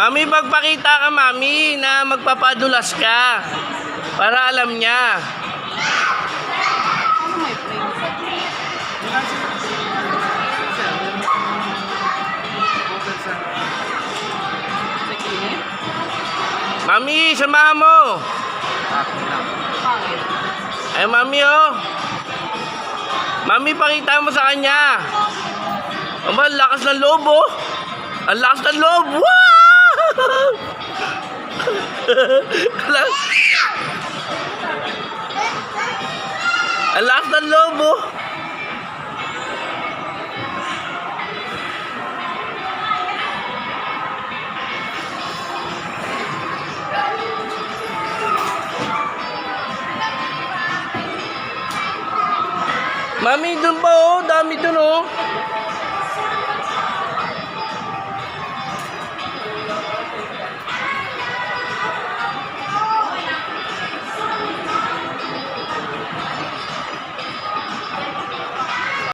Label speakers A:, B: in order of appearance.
A: Mami, magpakita ka, Mami, na magpapadulas ka. Para alam niya.
B: Ano may friend?
A: Mami, samahan mo.
B: Pangit.
A: Ay, Mami, oh. Mami, pakita mo sa kanya. Aba, ang lakas ng loob, oh. Ang lakas ng loob. Wow! Ang lakas ng loob, oh. Mami, dun pa, oh. Dami dun, oh.